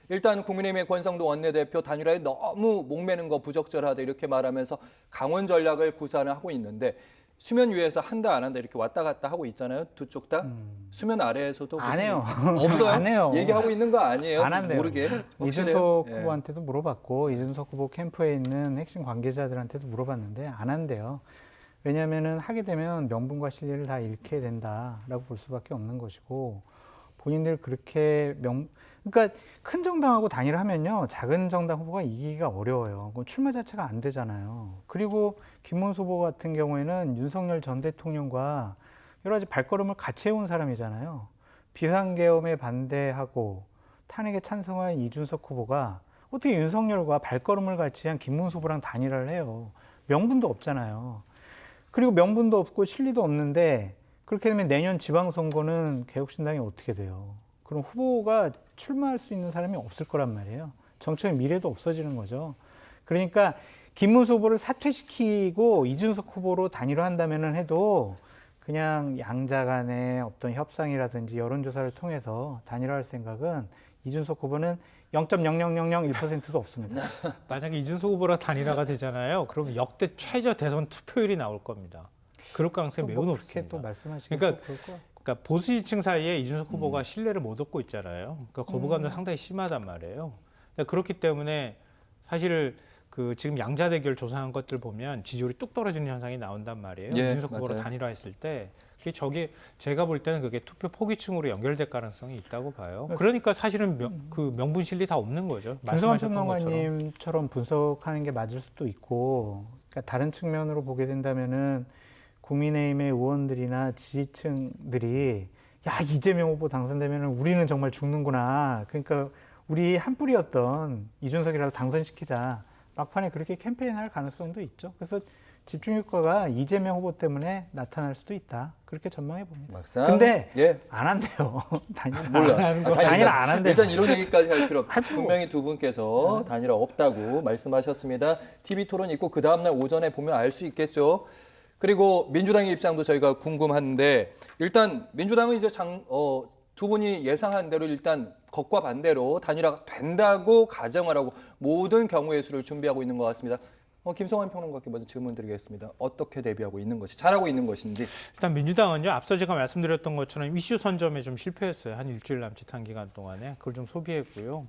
일단 국민의힘의 권성동 원내대표 단일화에 너무 목매는 거 부적절하다 이렇게 말하면서 강원 전략을 구사를 하고 있는데 수면 위에서 한다 안 한다 이렇게 왔다 갔다 하고 있잖아요. 두 쪽 다. 수면 아래에서도 안 해요. 없어요? 안 해요. 얘기하고 있는 거 아니에요? 안 한대요. 모르게. 확실해요? 이준석 예. 후보한테도 물어봤고 이준석 후보 캠프에 있는 핵심 관계자들한테도 물어봤는데 안 한대요. 왜냐하면은 하게 되면 명분과 실리를 다 잃게 된다라고 볼 수밖에 없는 것이고 본인들 그렇게 그러니까 큰 정당하고 단일하면요 작은 정당 후보가 이기기가 어려워요. 그럼 출마 자체가 안 되잖아요. 그리고 김문수 후보 같은 경우에는 윤석열 전 대통령과 여러 가지 발걸음을 같이 해온 사람이잖아요. 비상계엄에 반대하고 탄핵에 찬성한 이준석 후보가 어떻게 윤석열과 발걸음을 같이 한 김문수 후보랑 단일화를 해요. 명분도 없잖아요. 그리고 명분도 없고 실리도 없는데 그렇게 되면 내년 지방선거는 개혁신당이 어떻게 돼요? 그럼 후보가 출마할 수 있는 사람이 없을 거란 말이에요. 정치의 미래도 없어지는 거죠. 그러니까 김문수 후보를 사퇴시키고 이준석 후보로 단일화한다면 해도 그냥 양자 간의 어떤 협상이라든지 여론조사를 통해서 단일화할 생각은 이준석 후보는 0.00001%도 없습니다. 만약에 이준석 후보랑 단일화가 되잖아요. 그럼 역대 최저 대선 투표율이 나올 겁니다. 그럴 가능성이 매우 높습니다. 또 말씀하시기 그러니까 보수 지층 사이에 이준석 후보가 신뢰를 못 얻고 있잖아요. 그러니까 거부감도 상당히 심하단 말이에요. 그렇기 때문에 사실 그 지금 양자 대결 조사한 것들 보면 지지율이 뚝 떨어지는 현상이 나온단 말이에요. 예, 이준석 후보로 맞아요. 단일화했을 때 저게 제가 볼 때는 그게 투표 포기층으로 연결될 가능성이 있다고 봐요. 그러니까 사실은 그 명분 실리 다 없는 거죠. 김성환 말씀하셨던 것처럼. 평론가님처럼 분석하는 게 맞을 수도 있고, 그러니까 다른 측면으로 보게 된다면은 국민의힘의 의원들이나 지지층들이 야 이재명 후보 당선되면은 우리는 정말 죽는구나. 그러니까 우리 한 뿌리였던 이준석이라도 당선시키자. 막판에 그렇게 캠페인할 가능성도 있죠. 그래서 집중 효과가 이재명 후보 때문에 나타날 수도 있다. 그렇게 전망해 봅니다. 막상 근데 예. 안 한대요. 단일화 몰라. 안 하는 거. 단일화 안 한대요. 일단 이런 얘기까지 할 필요 없고 분명히 두 분께서 단일화 없다고 말씀하셨습니다. TV 토론 있고 그 다음 날 오전에 보면 알 수 있겠죠. 그리고 민주당의 입장도 저희가 궁금한데 일단 민주당은 이제 두 분이 예상한 대로 일단 겉과 반대로 단일화가 된다고 가정을 하고 모든 경우의 수를 준비하고 있는 것 같습니다. 김성환 평론가께 먼저 질문 드리겠습니다. 어떻게 대비하고 있는 것이 잘하고 있는 것인지. 일단 민주당은요, 앞서 제가 말씀드렸던 것처럼 이슈 선점에 좀 실패했어요. 한 일주일 남짓한 기간 동안에. 그걸 좀 소비했고요.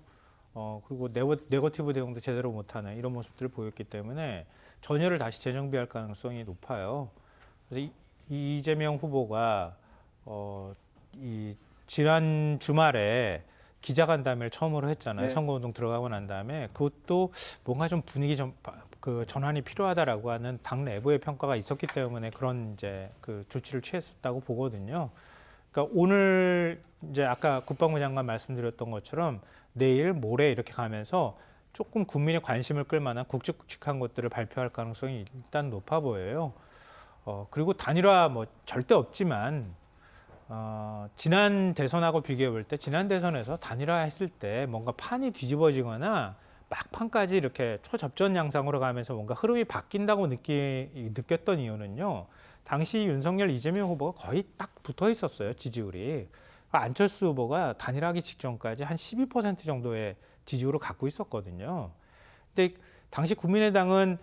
그리고 네거티브 대응도 제대로 못하는 이런 모습들을 보였기 때문에 전열을 다시 재정비할 가능성이 높아요. 그래서 이재명 후보가 이 지난 주말에 기자간담회를 처음으로 했잖아요. 네. 선거운동 들어가고 난 다음에 그것도 뭔가 좀 분위기 그 전환이 필요하다라고 하는 당 내부의 평가가 있었기 때문에 그런 이제 그 조치를 취했었다고 보거든요. 그러니까 오늘 이제 아까 국방부 장관 말씀드렸던 것처럼 내일 모레 이렇게 가면서 조금 국민의 관심을 끌 만한 굵직굵직한 것들을 발표할 가능성이 일단 높아 보여요. 그리고 단일화 뭐 절대 없지만 지난 대선하고 비교해 볼 때 지난 대선에서 단일화 했을 때 뭔가 판이 뒤집어지거나 막판까지 이렇게 초접전 양상으로 가면서 뭔가 흐름이 바뀐다고 느꼈던 이유는요. 당시 윤석열, 이재명 후보가 거의 딱 붙어 있었어요. 지지율이. 안철수 후보가 단일화하기 직전까지 한 12% 정도의 지지율을 갖고 있었거든요. 근데 당시 국민의당은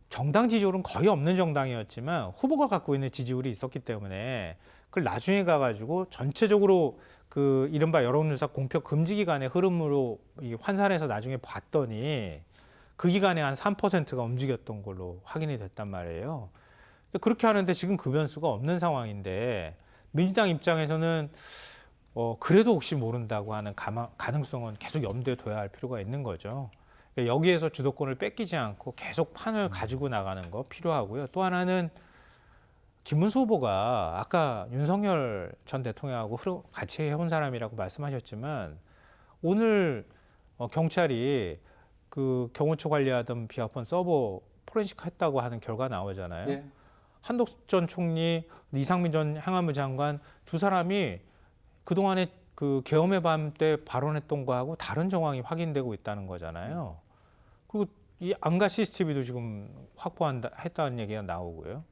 정당 지지율은 거의 없는 정당이었지만 후보가 갖고 있는 지지율이 있었기 때문에 그걸 나중에 가가지고 전체적으로 그 이른바 여론조사 공표 금지 기간의 흐름으로 환산해서 나중에 봤더니 그 기간에 한 3%가 움직였던 걸로 확인이 됐단 말이에요. 그렇게 하는데 지금 그 변수가 없는 상황인데 민주당 입장에서는 그래도 혹시 모른다고 하는 가능성은 계속 염두에 둬야 할 필요가 있는 거죠. 여기에서 주도권을 뺏기지 않고 계속 판을 가지고 나가는 거 필요하고요. 또 하나는 김문수 후보가 아까 윤석열 전 대통령하고 같이 해온 사람이라고 말씀하셨지만 오늘 경찰이 그 경호처 관리하던 비아폰 서버 포렌식 했다고 하는 결과 나오잖아요. 예. 한덕수 전 총리, 이상민 전 행안부 장관 두 사람이 그동안에 그 계엄의 밤 때 발언했던 거하고 다른 정황이 확인되고 있다는 거잖아요. 그리고 이 안가 CCTV도 지금 했다는 얘기가 나오고요.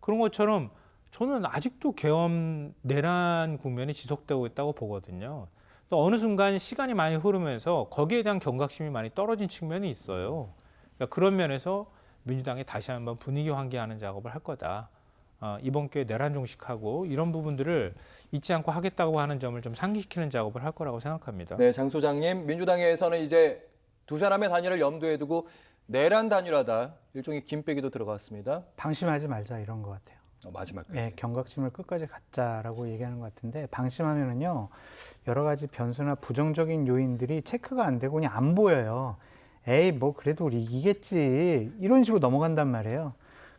그런 것처럼 저는 아직도 계엄 내란 국면이 지속되고 있다고 보거든요. 또 어느 순간 시간이 많이 흐르면서 거기에 대한 경각심이 많이 떨어진 측면이 있어요. 그러니까 그런 면에서 민주당이 다시 한번 분위기 환기하는 작업을 할 거다. 이번 기회에 내란 종식하고 이런 부분들을 잊지 않고 하겠다고 하는 점을 좀 상기시키는 작업을 할 거라고 생각합니다. 네, 장 소장님, 민주당에서는 이제 두 사람의 단일을 염두에 두고 내란 단일화다. 일종의 김빼기도 들어갔습니다. 방심하지 말자 이런 것 같아요. 마지막까지. 네, 경각심을 끝까지 갖자라고 얘기하는 것 같은데 방심하면은요 여러 가지 변수나 부정적인 요인들이 체크가 안 되고 그냥 안 보여요. 에이 뭐 그래도 우리 이기겠지 이런 식으로 넘어간단 말이에요.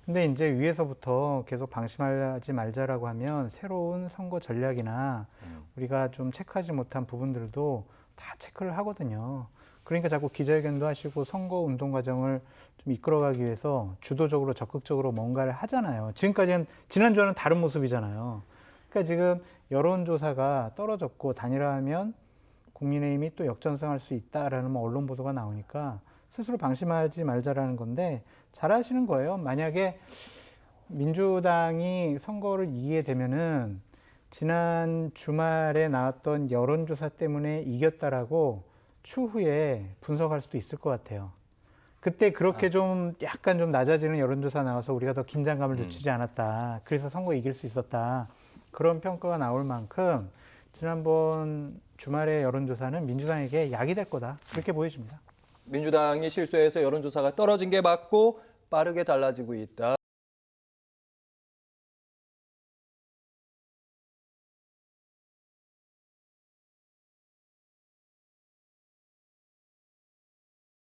근데 이제 위에서부터 계속 방심하지 말자라고 하면 새로운 선거 전략이나 우리가 좀 체크하지 못한 부분들도 다 체크를 하거든요. 그러니까 자꾸 기자회견도 하시고 선거 운동 과정을 좀 이끌어가기 위해서 주도적으로 적극적으로 뭔가를 하잖아요. 지금까지는 지난주와는 다른 모습이잖아요. 그러니까 지금 여론조사가 떨어졌고 단일화하면 국민의힘이 또 역전승할 수 있다라는 뭐 언론 보도가 나오니까 스스로 방심하지 말자라는 건데 잘하시는 거예요. 만약에 민주당이 선거를 이기게 되면은 지난 주말에 나왔던 여론조사 때문에 이겼다라고 추후에 분석할 수도 있을 것 같아요. 그때 그렇게 좀 약간 좀 낮아지는 여론조사 나와서 우리가 더 긴장감을 늦추지 않았다. 그래서 선거 이길 수 있었다. 그런 평가가 나올 만큼 지난번 주말의 여론조사는 민주당에게 약이 될 거다. 그렇게 보여집니다. 민주당이 실수해서 여론조사가 떨어진 게 맞고 빠르게 달라지고 있다.